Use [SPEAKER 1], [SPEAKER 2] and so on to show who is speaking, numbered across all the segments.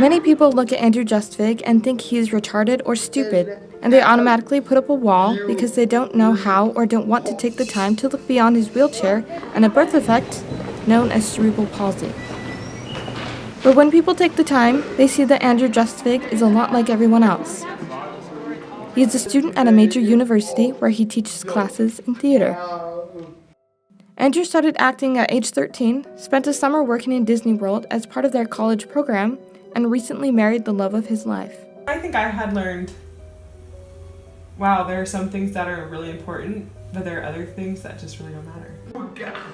[SPEAKER 1] Many people look at Andrew Justvig and think he is retarded or stupid, and they automatically put up a wall because they don't know how or don't want to take the time to look beyond his wheelchair and a birth defect known as cerebral palsy. But when people take the time, they see that Andrew Justvig is a lot like everyone else. He is a student at a major university where he teaches classes in theater. Andrew started acting at age 13, spent a summer working in Disney World as part of their college program, and recently married the love of his life.
[SPEAKER 2] I think I had learned, wow, there are some things that are really important, but there are other things that just really don't matter.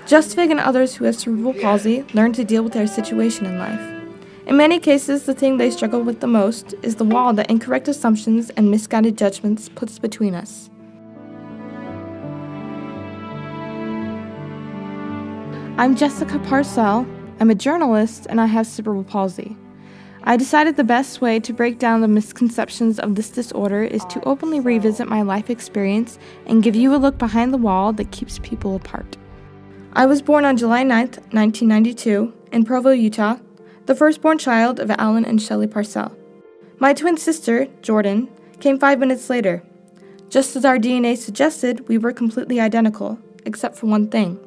[SPEAKER 1] Justvig and others who have cerebral palsy learn to deal with their situation in life. In many cases, the thing they struggle with the most is the wall that incorrect assumptions and misguided judgments puts between us. I'm Jessica Parcell. I'm a journalist and I have cerebral palsy. I decided the best way to break down the misconceptions of this disorder is to openly revisit my life experience and give you a look behind the wall that keeps people apart. I was born on July 9th, 1992, in Provo, Utah, the firstborn child of Alan and Shelley Parcell. My twin sister, Jordan, came 5 minutes later. Just as our DNA suggested, we were completely identical, except for one thing.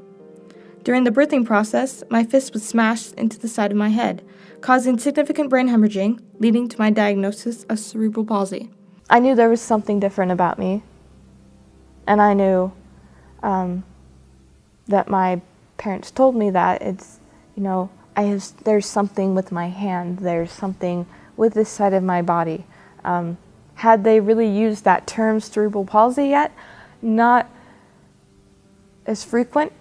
[SPEAKER 1] During the birthing process, my fist was smashed into the side of my head, causing significant brain hemorrhaging, leading to my diagnosis of cerebral palsy. I knew there was something different about me, and I knew that my parents told me that there's something with my hand, there's something with this side of my body. Had they really used that term cerebral palsy yet? Not as frequent.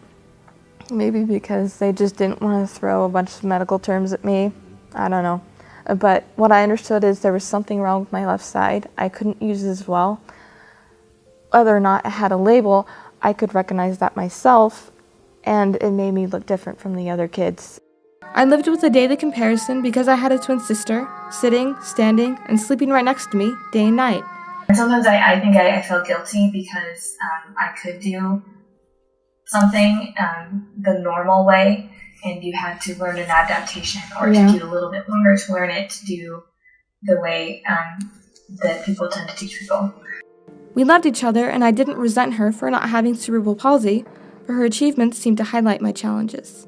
[SPEAKER 1] Maybe because they just didn't want to throw a bunch of medical terms at me. I don't know. But what I understood is there was something wrong with my left side. I couldn't use it as well. Whether or not it had a label, I could recognize that myself, and it made me look different from the other kids. I lived with a daily comparison because I had a twin sister, sitting, standing, and sleeping right next to me day and night.
[SPEAKER 3] Sometimes I think I felt guilty because I could do something the normal way, and you had to learn an adaptation or to do a little bit longer to learn it to do the way that people tend to teach people.
[SPEAKER 1] We loved each other, and I didn't resent her for not having cerebral palsy, but her achievements seemed to highlight my challenges.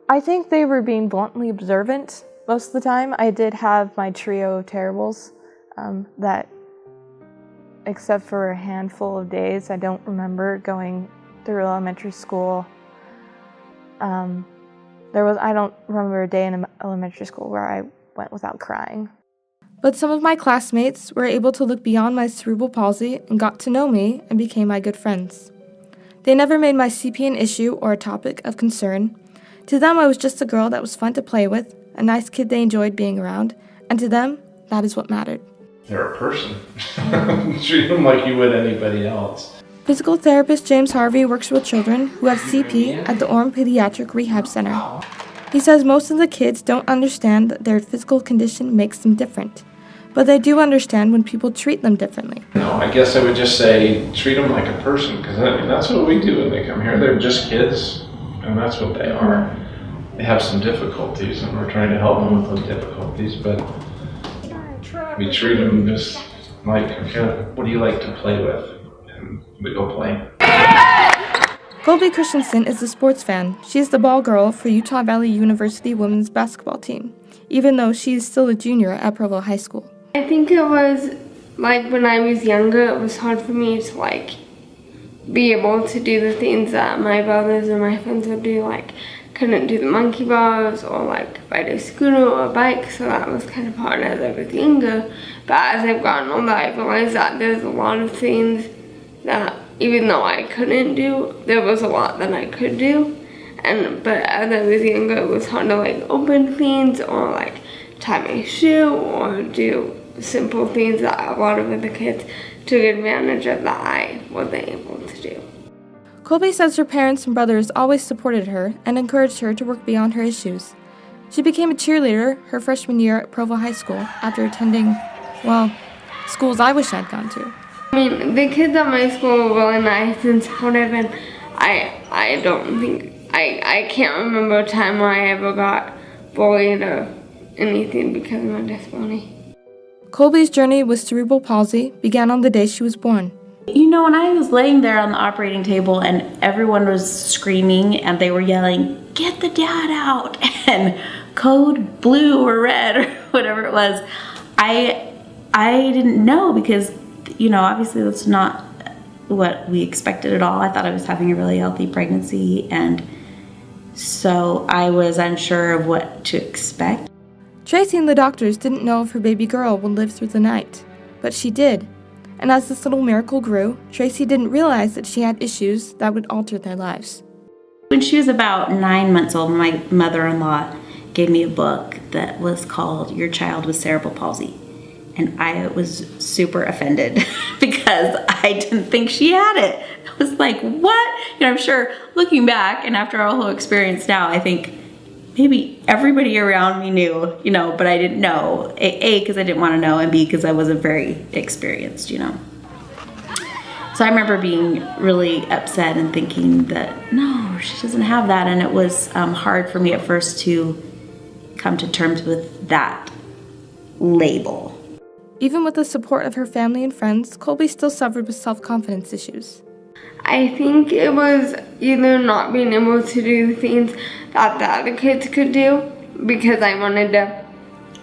[SPEAKER 1] I think they were being bluntly observant most of the time. I did have my trio of terribles that, except for a handful of days, I don't remember going through elementary school. I don't remember a day in elementary school where I went without crying. But some of my classmates were able to look beyond my cerebral palsy and got to know me and became my good friends. They never made my CP an issue or a topic of concern. To them, I was just a girl that was fun to play with, a nice kid they enjoyed being around, and to them, that is what mattered.
[SPEAKER 4] They're a person. Treat them like you would anybody else.
[SPEAKER 1] Physical therapist James Harvey works with children who have CP at the Orem Pediatric Rehab Center. He says most of the kids don't understand that their physical condition makes them different, but they do understand when people treat them differently.
[SPEAKER 4] No, I guess I would just say treat them like a person, because that's what we do when they come here. They're just kids, and that's what they are. They have some difficulties, and we're trying to help them with those difficulties, but we treat them just like, okay, what do you like to play with? We go play.
[SPEAKER 1] Colby Christensen is a sports fan. She is the ball girl for Utah Valley University women's basketball team, even though she is still a junior at Provo High School.
[SPEAKER 5] I think it was like when I was younger, it was hard for me to be able to do the things that my brothers and my friends would do. Couldn't do the monkey bars or ride a scooter or a bike, so that was kind of hard as I was younger. But as I've gotten older, I realized that there's a lot of things that even though I couldn't do, there was a lot that I could do. But as I was younger, it was hard to open things or tie my shoe or do simple things that a lot of other kids took advantage of that I wasn't able to do.
[SPEAKER 1] Colby says her parents and brothers always supported her and encouraged her to work beyond her issues. She became a cheerleader her freshman year at Provo High School after attending, schools I wish I'd gone to.
[SPEAKER 5] The kids at my school were really nice and supportive, and I can't remember a time where I ever got bullied or anything because of my disability.
[SPEAKER 1] Colby's journey with cerebral palsy began on the day she was born.
[SPEAKER 6] You know, when I was laying there on the operating table and everyone was screaming and they were yelling, "Get the dad out!" and code blue or red or whatever it was, I didn't know because, you know, obviously that's not what we expected at all. I thought I was having a really healthy pregnancy, and so I was unsure of what to expect.
[SPEAKER 1] Tracy and the doctors didn't know if her baby girl would live through the night, but she did. And as this little miracle grew, Tracy didn't realize that she had issues that would alter their lives.
[SPEAKER 6] When she was about 9 months old, my mother-in-law gave me a book that was called Your Child with Cerebral Palsy. And I was super offended because I didn't think she had it. I was like, what? You know, I'm sure looking back and after our whole experience now, I think maybe everybody around me knew, you know, but I didn't know. A, because I didn't want to know, and B, because I wasn't very experienced, you know. So I remember being really upset and thinking that, no, she doesn't have that. And it was hard for me at first to come to terms with that label.
[SPEAKER 1] Even with the support of her family and friends, Colby still suffered with self-confidence issues.
[SPEAKER 5] I think it was either not being able to do the things that the other kids could do because I wanted to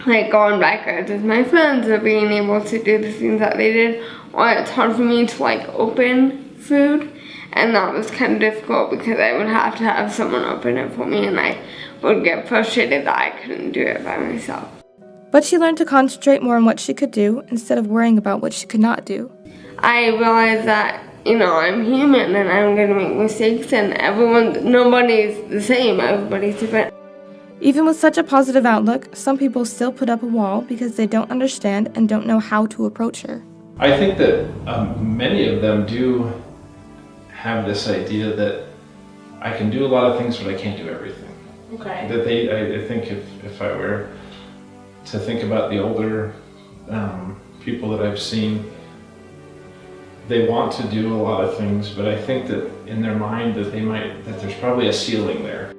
[SPEAKER 5] like go on bike rides with my friends or being able to do the things that they did, or it's hard for me to like open food, and that was kind of difficult because I would have to have someone open it for me and I would get frustrated that I couldn't do it by myself.
[SPEAKER 1] But she learned to concentrate more on what she could do instead of worrying about what she could not do.
[SPEAKER 5] I realized that, you know, I'm human and I'm gonna make mistakes, and nobody's the same, everybody's different.
[SPEAKER 1] Even with such a positive outlook, some people still put up a wall because they don't understand and don't know how to approach her.
[SPEAKER 4] I think that many of them do have this idea that I can do a lot of things, but I can't do everything.
[SPEAKER 2] Okay.
[SPEAKER 4] That I think if I were to think about the older people that I've seen, they want to do a lot of things, but I think that in their mind that there's probably a ceiling there.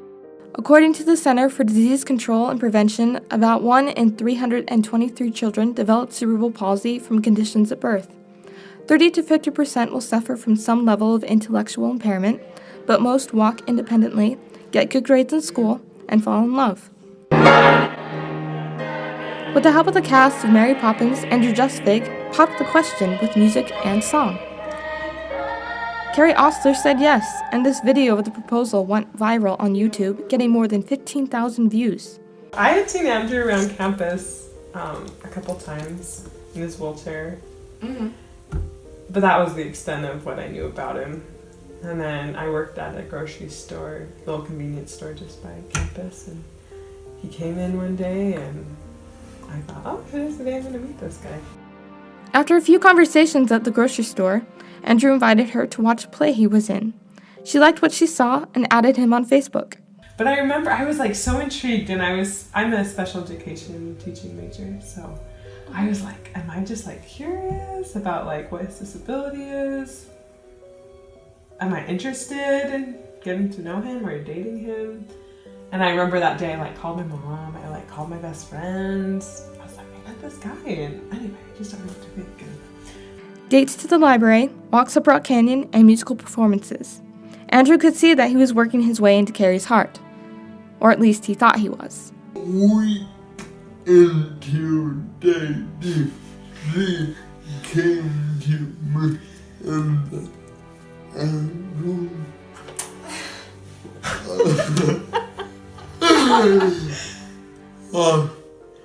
[SPEAKER 1] According to the Center for Disease Control and Prevention, about 1 in 323 children develop cerebral palsy from conditions at birth. 30 to 50% will suffer from some level of intellectual impairment, but most walk independently, get good grades in school, and fall in love. With the help of the cast of Mary Poppins, Andrew Justvig popped the question with music and song. Carrie Ostler said yes, and this video of the proposal went viral on YouTube, getting more than 15,000 views.
[SPEAKER 2] I had seen Andrew around campus a couple times in his wheelchair.
[SPEAKER 1] Mm-hmm.
[SPEAKER 2] But that was the extent of what I knew about him. And then I worked at a grocery store, little convenience store just by campus, and he came in one day and I thought, oh, today's the day I'm going to meet this guy.
[SPEAKER 1] After a few conversations at the grocery store, Andrew invited her to watch a play he was in. She liked what she saw and added him on Facebook.
[SPEAKER 2] But I remember I was like so intrigued, and I'm a special education teaching major, so I was like, am I just like curious about like what his disability is? Am I interested in getting to know him or dating him? And I remember that day I like called my mom, I like called my best friends. I was like, I met this guy, and anyway, I just don't know what to think.
[SPEAKER 1] Dates to the library, walks up Rock Canyon, and musical performances. Andrew could see that he was working his way into Carrie's heart. Or at least he thought he was.
[SPEAKER 7] Week into the she came to me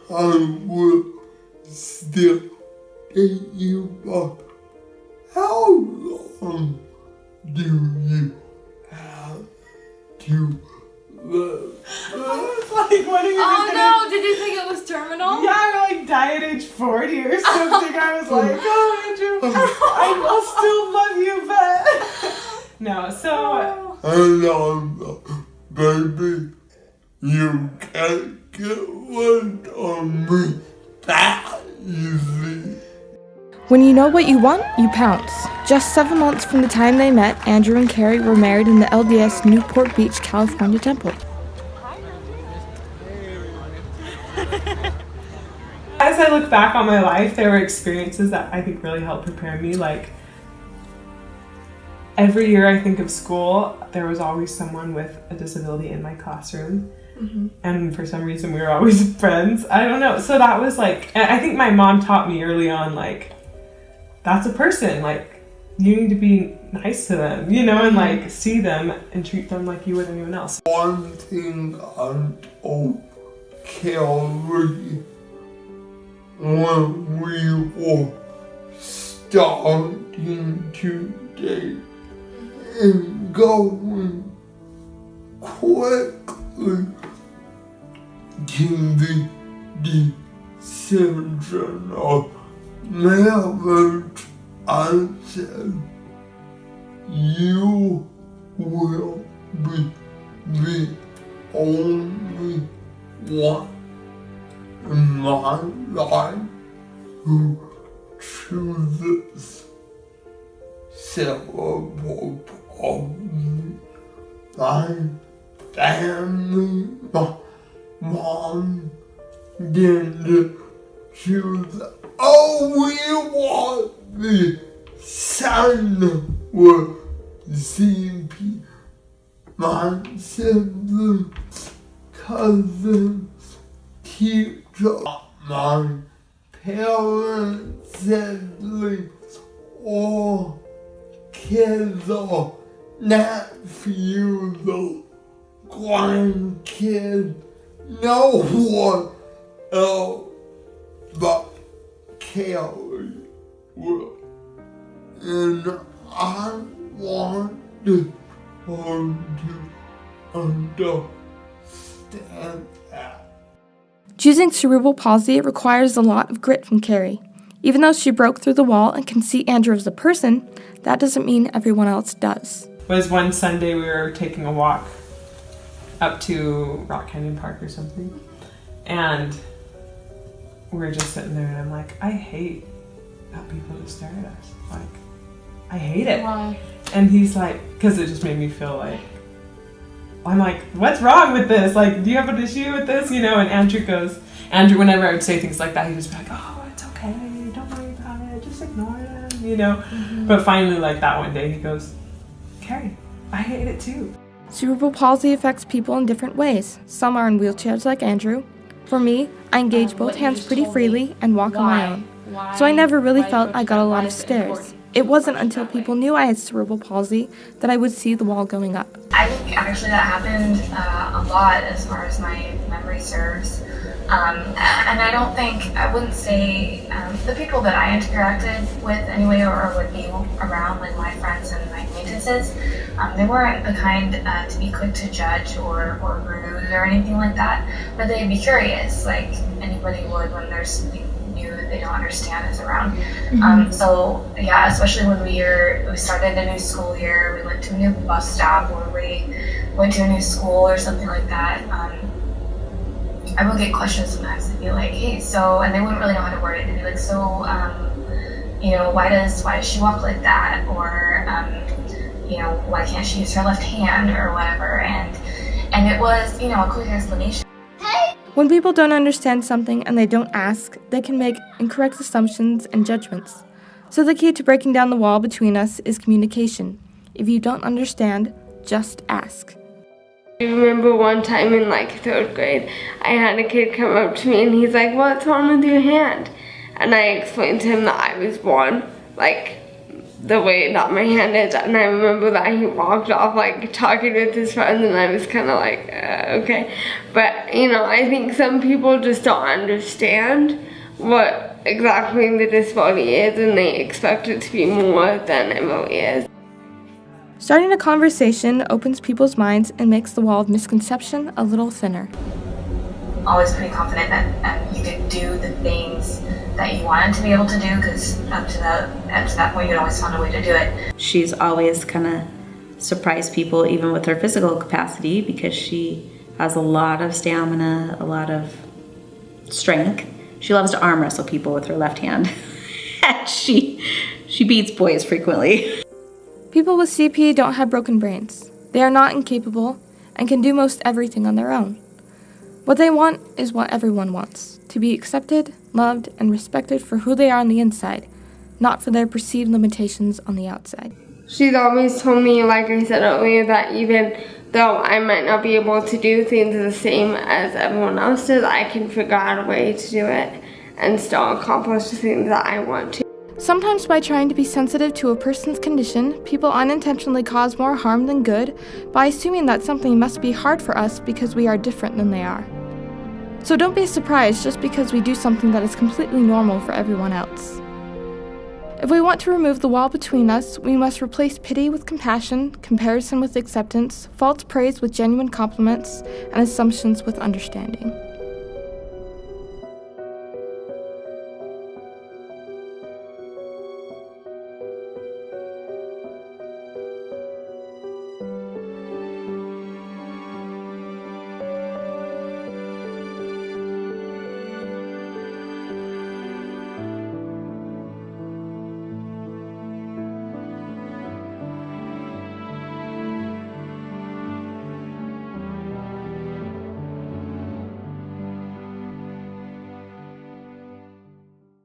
[SPEAKER 7] I will still date you, but how long do you have to live?
[SPEAKER 2] I was like, what are you
[SPEAKER 1] Did you think it was terminal?
[SPEAKER 2] Yeah, I like die at age 40 or something. I was like, oh, Andrew, I will still love you, but no. So
[SPEAKER 7] Baby, you can't get one on me that easy.
[SPEAKER 1] When you know what you want, you pounce. Just 7 months from the time they met, Andrew and Carrie were married in the LDS Newport Beach, California temple.
[SPEAKER 2] look back on my life, there were experiences that I think really helped prepare me. Like, every year I think of school, there was always someone with a disability in my classroom. And for some reason we were always friends. I don't know. So that was like, I think my mom taught me early on, like, that's a person. Like, you need to be nice to them, you know, and like see them and treat them like you would anyone else.
[SPEAKER 7] One thing I told Kelly when we were starting to date and going quickly to the decision of marriage, I said, you will be the only one in my life who chooses cerebral palsy. My family, my mom didn't choose. Oh, we want the son with CP. My siblings, cousins, teachers, my parents, siblings, or kids or nephews or grandkids, no one else but Kelly will. And I want her to understand that.
[SPEAKER 1] Choosing cerebral palsy requires a lot of grit from Carrie. Even though she broke through the wall and can see Andrew as a person, that doesn't mean everyone else does.
[SPEAKER 2] It was one Sunday we were taking a walk up to Rock Canyon Park or something, and we were just sitting there and I'm like, I hate how people just stare at us. Like, I hate it.
[SPEAKER 1] Why?
[SPEAKER 2] And he's like, because it just made me feel like, I'm like, what's wrong with this? Like, do you have an issue with this? You know, and Andrew, whenever I would say things like that, he'd just be like, oh, it's okay, don't worry about it, just ignore him, you know? But finally, like that one day, he goes, Carrie, I hate it too.
[SPEAKER 1] Cerebral palsy affects people in different ways. Some are in wheelchairs like Andrew. For me, I engage both hands pretty freely and walk on my own. So I never really felt I got a lot of stares. It wasn't until people knew I had cerebral palsy that I would see the wall going up.
[SPEAKER 3] I think actually that happened a lot as far as my memory serves. And I wouldn't say the people that I interacted with anyway or would be around, like my friends and my acquaintances, they weren't the kind to be quick to judge or rude or anything like that, but they'd be curious like anybody would when there's something new that they don't understand is around. So yeah, especially when we started a new school year, we went to a new bus stop or we went to a new school or something like that. I would get questions sometimes. They'd be like, hey, so, and they wouldn't really know how to word it. They'd be like, so, you know, why does she walk like that? Or, you know, why can't she use her left hand or whatever? And it was, you know, a quick explanation.
[SPEAKER 1] When people don't understand something and they don't ask, they can make incorrect assumptions and judgments. So the key to breaking down the wall between us is communication. If you don't understand, just ask.
[SPEAKER 5] I remember one time in like 3rd grade, I had a kid come up to me and he's like, what's wrong with your hand? And I explained to him that I was born like the way that my hand is, and I remember that he walked off like talking with his friends and I was kind of like, okay. But you know, I think some people just don't understand what exactly the disability is and they expect it to be more than it really is.
[SPEAKER 1] Starting a conversation opens people's minds and makes the wall of misconception a little thinner.
[SPEAKER 3] Always pretty confident that you could do the things that you wanted to be able to do, because up to that point you'd always found a way to do it.
[SPEAKER 6] She's always kind of surprised people, even with her physical capacity, because she has a lot of stamina, a lot of strength. She loves to arm wrestle people with her left hand. she beats boys frequently.
[SPEAKER 1] People with CP don't have broken brains. They are not incapable and can do most everything on their own. What they want is what everyone wants: to be accepted, loved, and respected for who they are on the inside, not for their perceived limitations on the outside.
[SPEAKER 5] She's always told me, like I said earlier, that even though I might not be able to do things the same as everyone else does, I can figure out a way to do it and still accomplish the things that I want to.
[SPEAKER 1] Sometimes by trying to be sensitive to a person's condition, people unintentionally cause more harm than good by assuming that something must be hard for us because we are different than they are. So don't be surprised just because we do something that is completely normal for everyone else. If we want to remove the wall between us, we must replace pity with compassion, comparison with acceptance, false praise with genuine compliments, and assumptions with understanding.